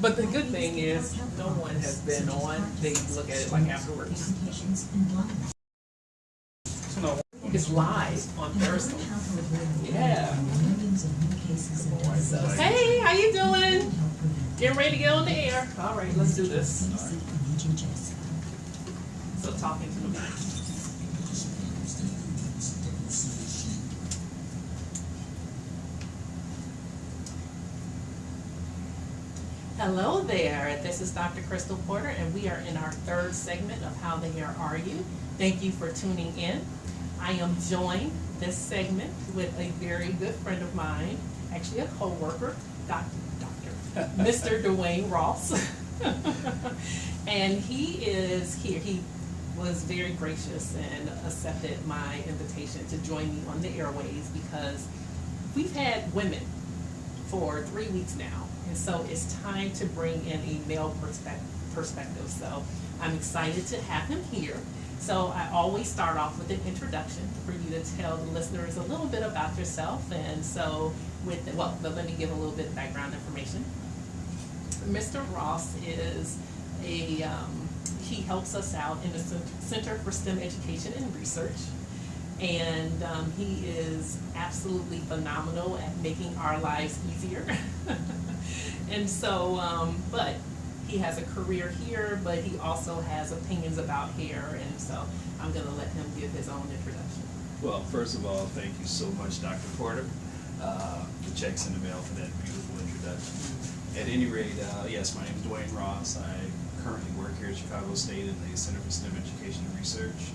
But the good thing is, no one has been on. They look at it like afterwards. It's live on Periscope. Yeah. So, hey, how you doing? Getting ready to get on the air. All right, let's do this. So talking to the mic. Hello there, this is Dr. Crystal Porter, and we are in our third segment of How the Hair Are You? Thank you for tuning in. I am joined this segment with a very good friend of mine, actually a co-worker, Mr. Dwayne Ross. And he is here. He was very gracious and accepted my invitation to join me on the airways because we've had women for 3 weeks now. And so it's time to bring in a male perspective. So I'm excited to have him here. So I always start off with an introduction for you to tell the listeners a little bit about yourself. And so but let me give a little bit of background information. Mr. Ross is he helps us out in the Center for STEM Education and Research. And he is absolutely phenomenal at making our lives easier. And so, but he has a career here, but he also has opinions about hair, and so I'm going to let him give his own introduction. Well, first of all, thank you so much, Dr. Porter. The check's in the mail for that beautiful introduction. At any rate, yes, my name is Dwayne Ross. I currently work here at Chicago State in the Center for STEM Education and Research.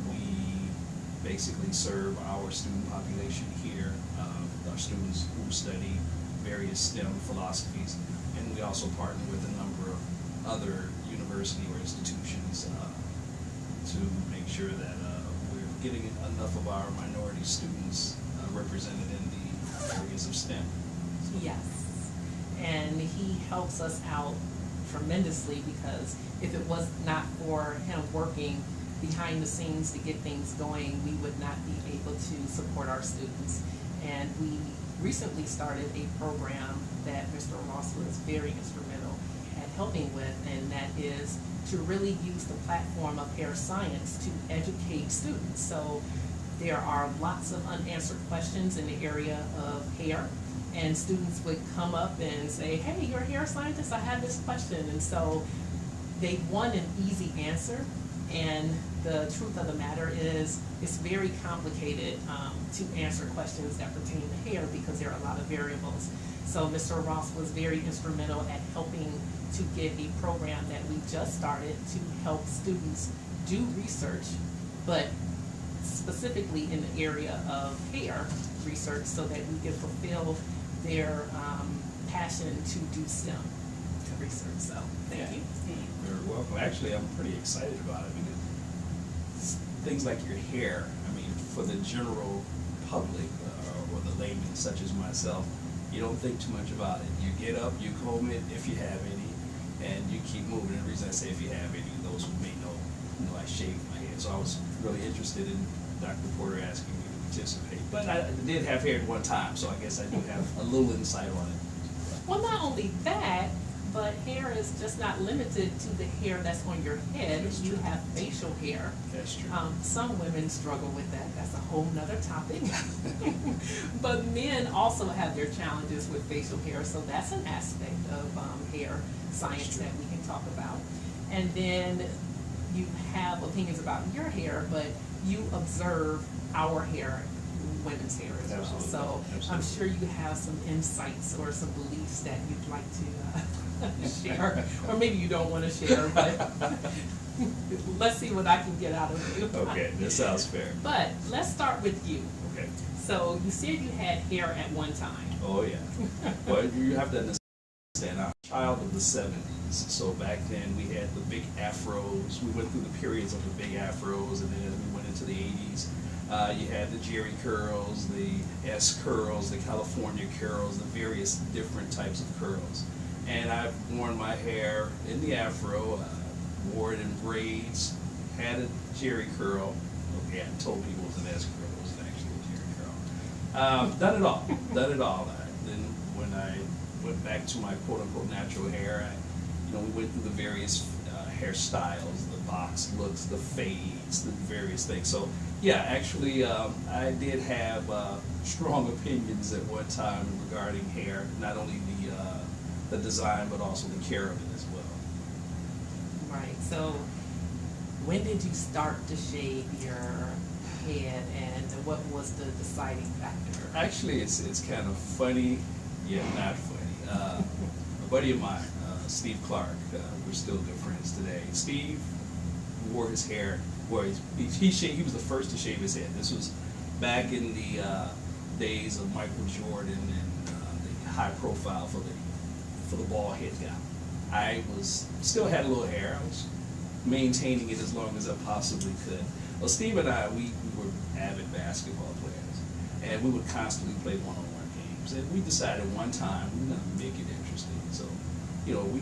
We basically serve our student population here, our students who study various STEM philosophies, and we also partner with a number of other university or institutions to make sure that we're getting enough of our minority students represented in the areas of STEM. Yes, and he helps us out tremendously because if it was not for him working behind the scenes to get things going, we would not be able to support our students. And we recently started a program that Mr. Ross was very instrumental at helping with, and that is to really use the platform of hair science to educate students. So there are lots of unanswered questions in the area of hair, and students would come up and say, hey, you're a hair scientist, I have this question. And so they want an easy answer, and the truth of the matter is it's very complicated to answer questions that pertain to hair because there are a lot of variables. So Mr. Ross was very instrumental at helping to get a program that we just started to help students do research, but specifically in the area of hair research so that we can fulfill their passion to do STEM research. So thank you. You're welcome. Actually, I'm pretty excited about it because things like your hair, I mean, for the general public or the layman such as myself, you don't think too much about it. You get up, you comb it if you have any, and you keep moving. And the reason I say if you have any, those who may know, I shave my head. So I was really interested in Dr. Porter asking me to participate. But I did have hair at one time, so I guess I do have a little insight on it. Well, not only that, but hair is just not limited to the hair that's on your head. That's you true. have facial hair. That's true. Some women struggle with that. That's a whole nother topic. But men also have their challenges with facial hair, so that's an aspect of hair science that we can talk about. And then you have opinions about your hair, but you observe our hair, women's hair as well. Absolutely. So Absolutely. I'm sure you have some insights or some beliefs that you'd like to share, or maybe you don't want to share, but let's see what I can get out of you. Okay, that sounds fair. But let's start with you. Okay. So you said you had hair at one time. Oh, yeah. Well, you have to understand, I'm a child of the 70s. So back then we had the big afros. We went through the periods of the big afros, and then as we went into the 80s, you had the Jerry curls, the S curls, the California curls, the various different types of curls. And I've worn my hair in the afro, wore it in braids, had a Jerry curl. Okay, I told people it was an S curl, it wasn't actually a Jerry curl. Done it all, done it all. Then when back to my quote-unquote natural hair. We went through the various hairstyles, the box looks, the fades, the various things. So yeah, actually, I did have strong opinions at one time regarding hair, not only the design, but also the care of it as well. Right. So when did you start to shave your head, and what was the deciding factor? Actually, it's kind of funny, yet not funny. A buddy of mine, Steve Clark, we're still good friends today. Steve wore his hair, he was the first to shave his head. This was back in the days of Michael Jordan and the high profile for the bald head guy. I still had a little hair. I was maintaining it as long as I possibly could. Well, Steve and I, we were avid basketball players, and we would constantly play one-on-one games. And we decided one time we were going to make it interesting. So, we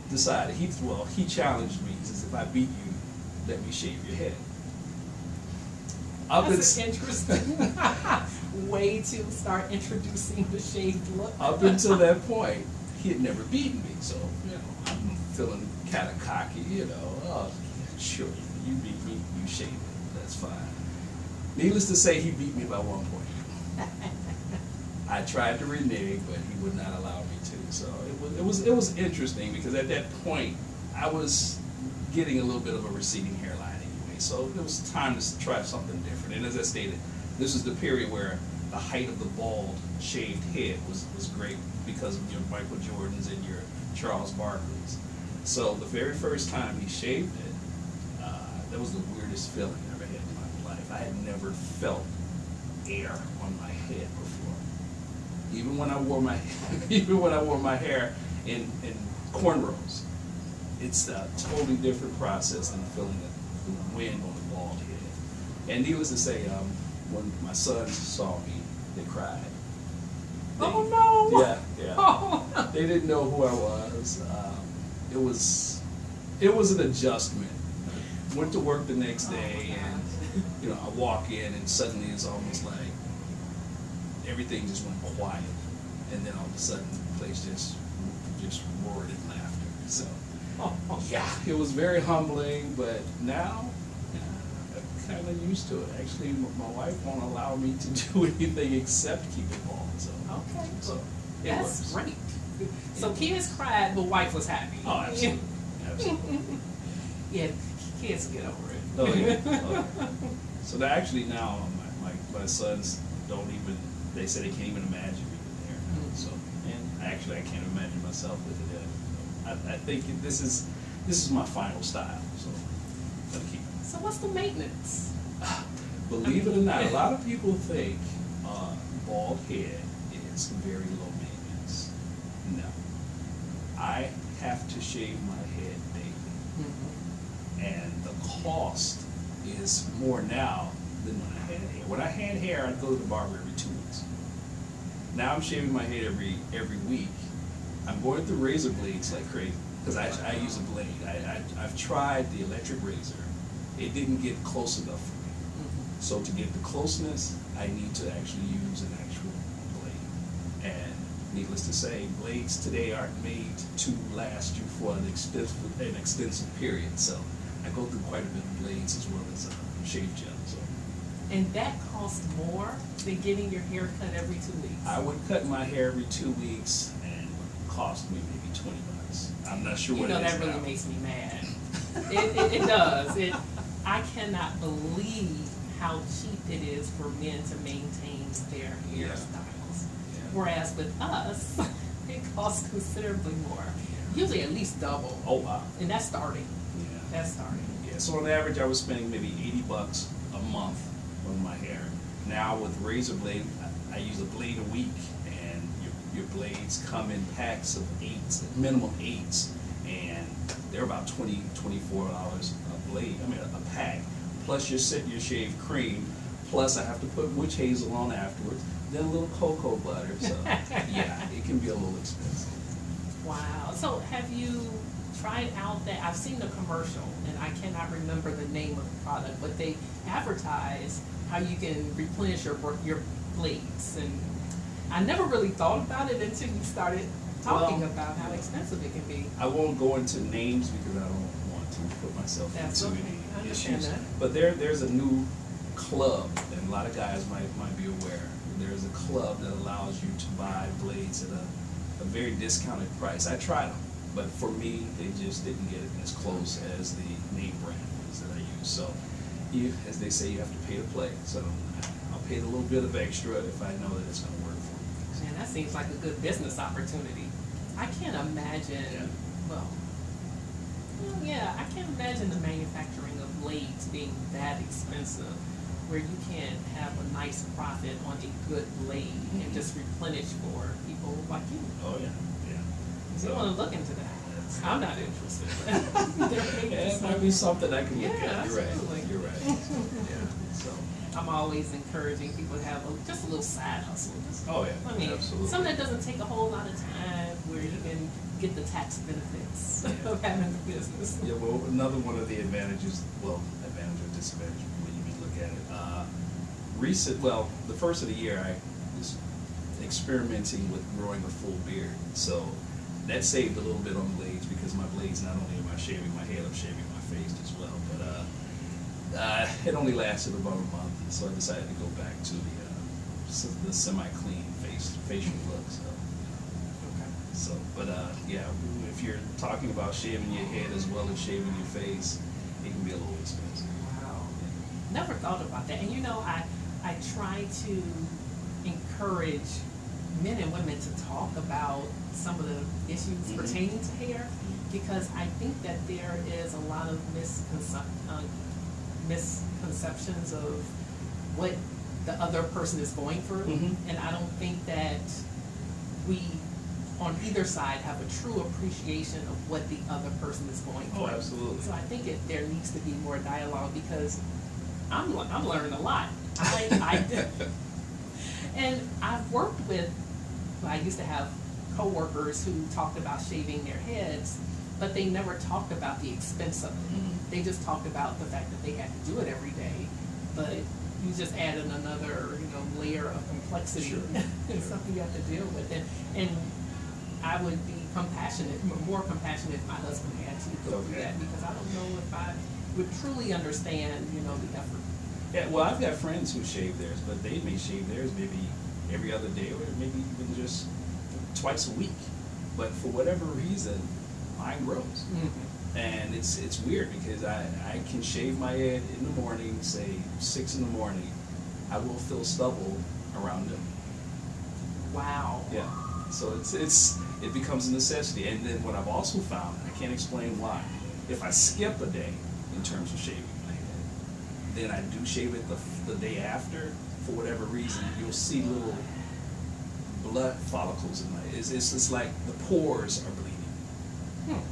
decided, he challenged me. He says, if I beat you, let me shave your head. That's an interesting way to start introducing the shaved look. Up until that point, he had never beaten me. So, I'm feeling kind of cocky, oh, sure, you beat me, you shave it, that's fine. Needless to say, he beat me by 1 point. I tried to renege, but he would not allow me to. So it was interesting, because at that point I was getting a little bit of a receding hairline anyway. So it was time to try something different. And as I stated, this is the period where the height of the bald shaved head was great because of your Michael Jordans and your Charles Barkleys. So the very first time he shaved it, that was the weirdest feeling I ever had in my life. I had never felt air on my head before. Even when I wore my hair in cornrows, it's a totally different process than feeling the wind on the bald head. And needless to say, when my sons saw me, they cried. Oh no! Yeah. Oh, no. They didn't know who I was. It was an adjustment. Went to work the next day, and I walk in, and suddenly it's almost like everything just went quiet, and then all of a sudden the place just roared in laughter. So yeah, it was very humbling, but now I'm kind of used to it. Actually, my wife won't allow me to do anything except keep it bald. So okay, so that's great. So kids cried, but wife was happy. Oh, absolutely, absolutely. Yeah, kids get over it. Oh yeah. Oh, yeah. So that actually now my sons don't even. They say they can't even imagine me with hair now. So, and actually I can't imagine myself with it. So I think this is my final style. So I'm gonna keep it. So what's the maintenance? Believe it or not, a lot of people think bald head is very low maintenance. No, I have to shave my head daily, and the cost is more now than when I had hair. When I had hair, I'd go to the barber every 2 weeks. Now I'm shaving my head every week. I'm going through razor blades like crazy because I use a blade. I've tried the electric razor. It didn't get close enough for me. So to get the closeness, I need to actually use an actual blade. And needless to say, blades today aren't made to last you for an extensive period. So I go through quite a bit of blades as well as shave gel. So. And that costs more than getting your hair cut every 2 weeks? I would cut my hair every 2 weeks, and it would cost me maybe $20. I'm not sure what it is that really now. makes me mad. It does. I cannot believe how cheap it is for men to maintain their hairstyles. Yeah. Whereas with us, it costs considerably more. Usually at least double. Oh wow. And that's starting. Yeah. That's starting. Yeah. So on average, I was spending maybe $80 a month on my hair. Now with razor blade, I use a blade a week, and your blades come in packs of 8s, minimum 8s, and they're about $20, $24 a blade. I mean a pack. Plus your shave cream. Plus I have to put witch hazel on afterwards. Then a little cocoa butter. So yeah, it can be a little expensive. Wow. So have you tried out that? I've seen the commercial, and I cannot remember the name of the product, but they advertise how you can replenish your blades, and I never really thought about it until you started talking Well, about how expensive it can be. I won't go into names because I don't want to put myself That's into okay. any I understand issues. that. But there's a new club, and a lot of guys might be aware. There's a club that allows you to buy blades at a very discounted price. I tried them, but for me, they just didn't get as close as the name brand ones that I use. So, as they say, you have to pay to play. So I'll pay the little bit of extra if I know that it's going to work for me. Man, that seems like a good business opportunity. I can't imagine, Yeah. well, yeah, I can't imagine the manufacturing of blades being that expensive where you can't have a nice profit on a good blade and just replenish for people like you. Oh yeah, yeah. So you want to look into that. I'm not interested. Yeah, it might be something I can look Yeah, at. You're absolutely. right. You're right. Yeah. So. I'm always encouraging people to have just a little side hustle. Oh yeah. I mean, absolutely. something that doesn't take a whole lot of time where you can get the tax benefits of having the business. Yeah. Well, another one of the advantages, advantage or disadvantage, when you look at it. The first of the year, I was experimenting with growing a full beard. So that saved a little bit on blades because my blades, not only am I shaving my head, I'm shaving my face as well. But it only lasted about a month, so I decided to go back to the semi-clean facial look. So, yeah, if you're talking about shaving your head as well as shaving your face, it can be a little expensive. Wow. Never thought about that. And you know, I try to encourage men and women to talk about some of the issues pertaining to hair, because I think that there is a lot of misconceptions of what the other person is going through, and I don't think that we on either side have a true appreciation of what the other person is going through. Oh, absolutely. So I think there needs to be more dialogue, because I'm learning a lot. And I've worked with, I used to have coworkers who talked about shaving their heads, but they never talked about the expense of it. They just talked about the fact that they had to do it every day, but you just added another, layer of complexity. Sure. It's something you have to deal with. And I would be more compassionate if my husband had to go through that, because I don't know if I would truly understand, the effort. Yeah, well, I've got friends who shave theirs, but they may shave theirs maybe every other day or maybe even just twice a week. But for whatever reason, mine grows. And it's weird because I can shave my head in the morning, say 6 in the morning. I will feel stubble around them. Wow. Yeah. So it becomes a necessity. And then what I've also found, I can't explain why, if I skip a day in terms of shaving my head, then I do shave it the day after, for whatever reason, you'll see little blood follicles in my head. It's like the pores are bleeding.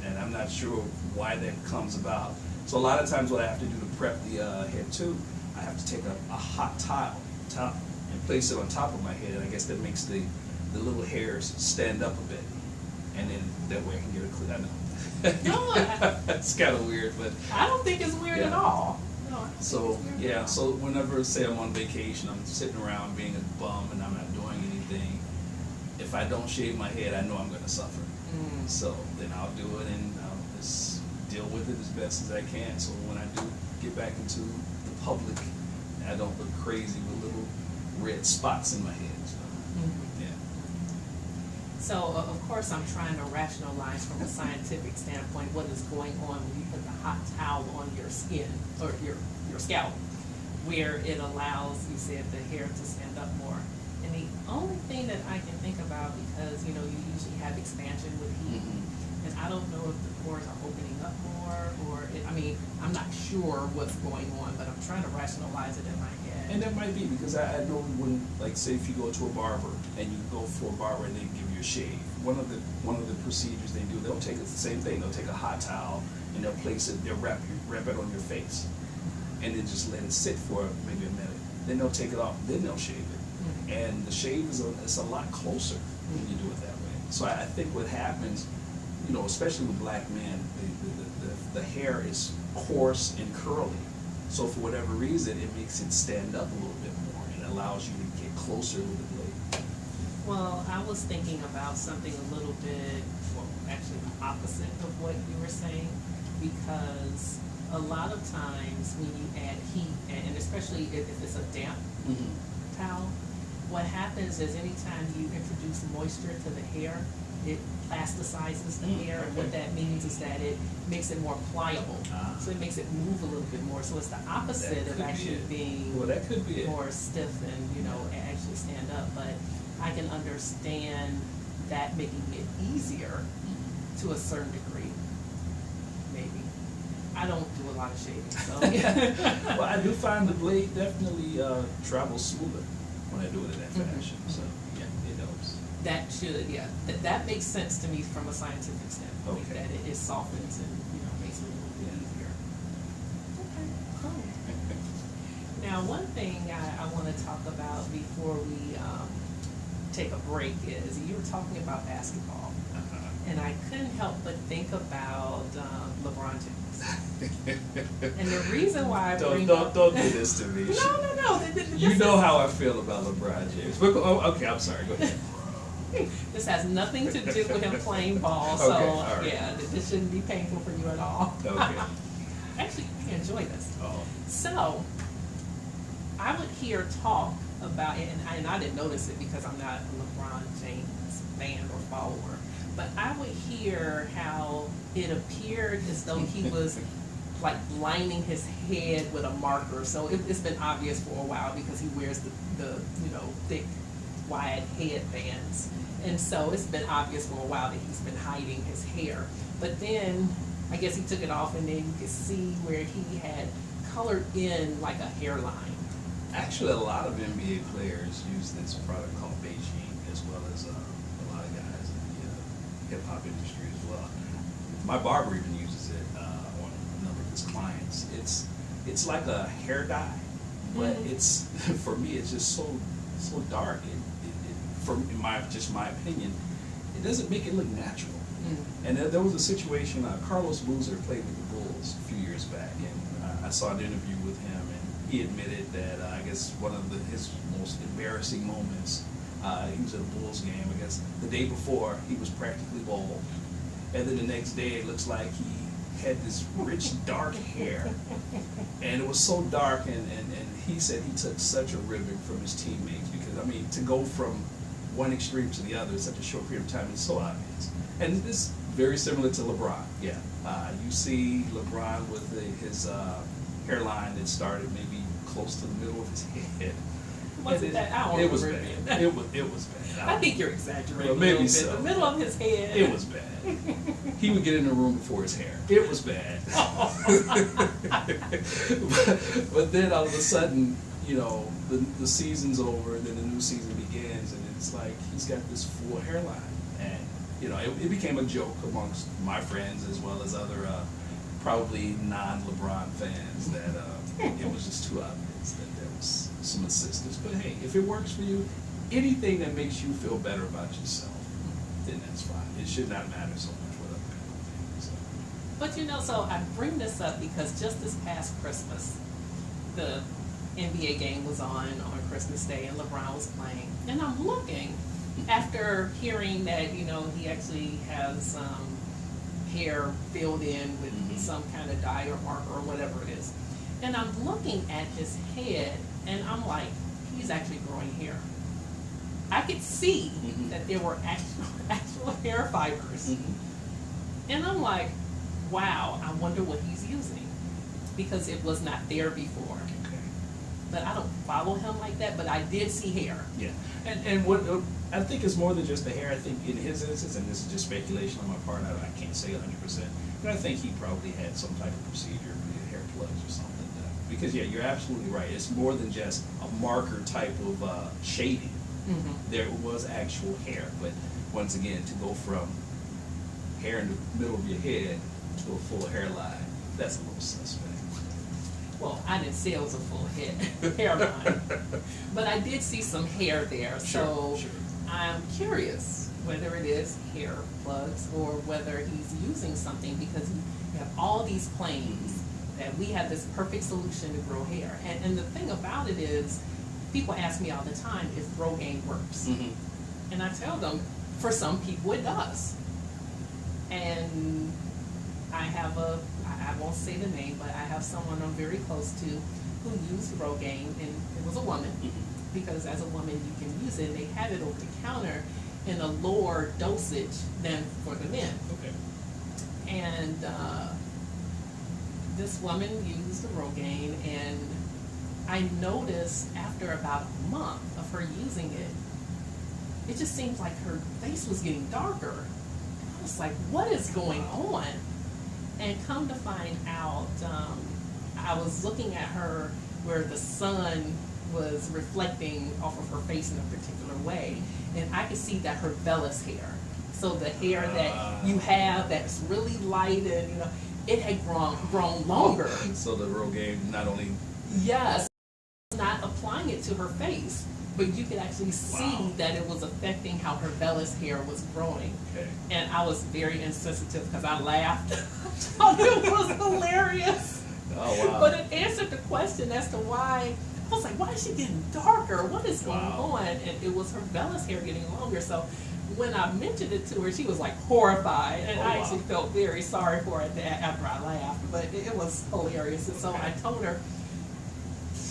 And I'm not sure why that comes about. So a lot of times what I have to do to prep the head too, I have to take a hot towel and place it on top of my head, and I guess that makes the little hairs stand up a bit, and then that way I can get a clean. I know. No, it's kind of weird, but I don't think it's weird at all. No, I don't think so it's weird at yeah. all. So whenever, say, I'm on vacation, I'm sitting around being a bum and I'm not doing anything. If I don't shave my head, I know I'm going to suffer. So then I'll do it and I'll just deal with it as best as I can. So when I do get back into the public, I don't look crazy with little red spots in my head. So, yeah. So, of course, I'm trying to rationalize from a scientific standpoint what is going on when you put the hot towel on your skin, or your scalp, where it allows, you said, the hair to stand up more. And the only thing that I can think about, because, you usually have expansion with heat, and I don't know if the pores are opening up more, or, I'm not sure what's going on, but I'm trying to rationalize it in my head. And that might be because I know when, like, say if you go to a barber and you go for a barber and they give you a shave, one of the procedures they do, they'll take it the same thing. They'll take a hot towel and they'll place it, they'll wrap it on your face, and then just let it sit for maybe a minute. Then they'll take it off. Then they'll shave it. And the shave is a lot closer when you do it that way. So I think what happens, especially with black men, the hair is coarse and curly. So for whatever reason, it makes it stand up a little bit more and allows you to get closer with the blade. Well, I was thinking about something a little bit, well, actually the opposite of what you were saying, because a lot of times when you add heat, and especially if it's a damp towel, what happens is anytime you introduce moisture to the hair, it plasticizes the hair, and what that means is that it makes it more pliable. So it makes it move a little bit more. So it's the opposite of actually being well, that could be more stiff and, actually stand up. But I can understand that making it easier to a certain degree, maybe. I don't do a lot of shaving, so. Well, I do find the blade definitely travels smoother when I do it in that fashion. So yeah, it helps. That should, yeah. That makes sense to me from a scientific standpoint, Okay. that it softens and, makes it a little bit easier. Okay, cool. Now, one thing I want to talk about before we take a break is you were talking about basketball, and I couldn't help but think about LeBron James. And the reason why I bring don't do this to me. No. You know how I feel about LeBron James. Okay, I'm sorry. Go ahead. This has nothing to do with him playing ball, so Okay, all right. yeah, this shouldn't be painful for you at all. Okay. Actually, I enjoy this. Oh. So, I would hear talk about, and I didn't notice it because I'm not a LeBron James fan or follower, but I would hear how it appeared as though he was like lining his head with a marker. So it's been obvious for a while because he wears the thick, wide headbands. And so it's been obvious for a while that he's been hiding his hair. But then I guess he took it off, and then you could see where he had colored in like a hairline. Actually, a lot of NBA players use this product called Beijing, as well as a lot of guys in the hip hop industry as well. My barber even uses it on a number of his clients. It's like a hair dye, but it's for me it's just so dark. In my opinion, it doesn't make it look natural. And there was a situation. Carlos Boozer played with the Bulls a few years back, and I saw an interview with him, and he admitted that I guess one of his most embarrassing moments. He was at a Bulls game. I guess the day before he was practically bald, and then the next day it looks like he had this rich dark hair, and it was so dark. And he said he took such a ribbing from his teammates because I mean to go from one extreme to the other in such a short period of time is so obvious. And this is very similar to LeBron. Yeah, you see LeBron with his hairline that started maybe close to the middle of his head. It was bad. It was bad. I think you're exaggerating. Well, maybe a little bit. so. The middle of his head. It was bad. He would get in the room before his hair. It was bad. but then all of a sudden, the season's over, and then the new season begins, and it's like he's got this full hairline. And, it became a joke amongst my friends as well as other probably non-LeBron fans that it was just too obvious that there was some assistance. But hey, if it works for you, anything that makes you feel better about yourself, then that's fine. It should not matter so much what other people think. So. But so I bring this up because just this past Christmas, the NBA game was on Christmas Day, and LeBron was playing. And I'm looking, after hearing that, he actually has hair filled in with some kind of dye or marker or whatever it is. And I'm looking at his head, and I'm like, he's actually growing hair. I could see that there were actual hair fibers. And I'm like, wow, I wonder what he's using, because it was not there before. Okay. But I don't follow him like that, but I did see hair. Yeah, and what I think is more than just the hair. I think in his instance, and this is just speculation on my part, I can't say 100%, but I think he probably had some type of procedure, be hair plugs or something. Because yeah, you're absolutely right. It's more than just a marker type of shading. There was actual hair, but once again, to go from hair in the middle of your head to a full hairline, that's a little suspect. Well, I didn't say it was a full hairline, but I did see some hair there. So Sure. I'm curious whether it is hair plugs or whether he's using something, because you have all these claims that we have this perfect solution to grow hair. And the thing about it is, people ask me all the time if Rogaine works. And I tell them, for some people it does. And I won't say the name, but I have someone I'm very close to who used Rogaine, and it was a woman, because as a woman you can use it, and they had it over the counter in a lower dosage than for the men. Okay. And this woman used the Rogaine, and I noticed after about a month of her using it, it just seemed like her face was getting darker. And I was like, what is going on? And come to find out, I was looking at her where the sun was reflecting off of her face in a particular way, and I could see that her vellus hair, so the hair that you have that's really light, and you know, it had grown longer. So the Rogaine not only Yes, not applying it to her face, but you could actually see that it was affecting how her vellus hair was growing. Okay. And I was very insensitive because I laughed. I thought it was hilarious. Oh wow. But it answered the question as to why. I was like, why is she getting darker? What is going on? And it was her vellus hair getting longer. So when I mentioned it to her, she was like horrified. And I actually felt very sorry for her after I laughed. But it was hilarious. And so I told her,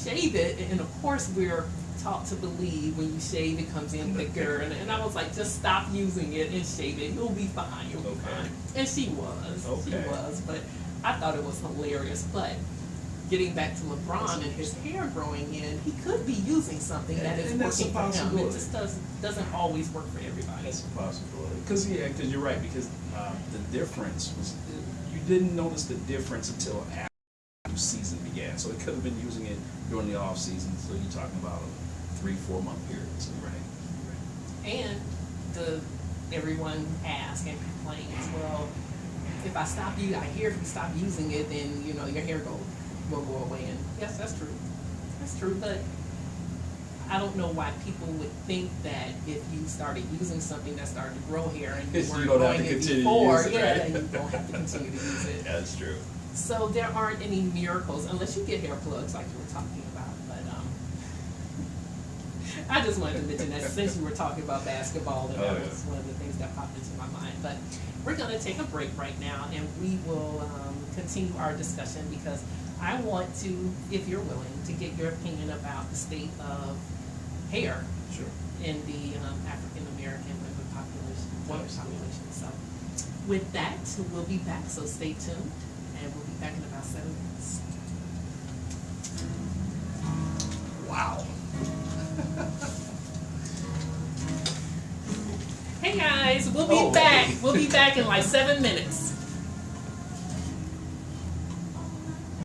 shave it. And of course, we're taught to believe when you shave it comes in thicker, and I was like, just stop using it and shave it, you'll be fine, you'll be fine. And she was, but I thought it was hilarious. But getting back to LeBron and his hair growing in, he could be using something that is working for him. It just doesn't always work for everybody. That's a possibility. Because you're right, because the difference was, you didn't notice the difference until after the new season began. So it could have been using it during the off season, so you're talking about a 3-4 month period. So right. And everyone asks and complains, well, if I stop you, I hear if you stop using it, then you know your hair will go away. And yes, that's true. That's true, but I don't know why people would think that if you started using something that started to grow hair and you weren't growing it before, then you don't have to continue to use it. Yeah, that's true. So there aren't any miracles unless you get hair plugs like you were talking about. But I just wanted to mention that since you were talking about basketball, and that was one of the things that popped into my mind. But we're going to take a break right now, and we will continue our discussion because I want to, if you're willing, to get your opinion about the state of hair in the African American women population. So with that, we'll be back. So stay tuned, and we'll be back in about 7 minutes. Wow. Hey guys, we'll be back. We'll be back in like 7 minutes.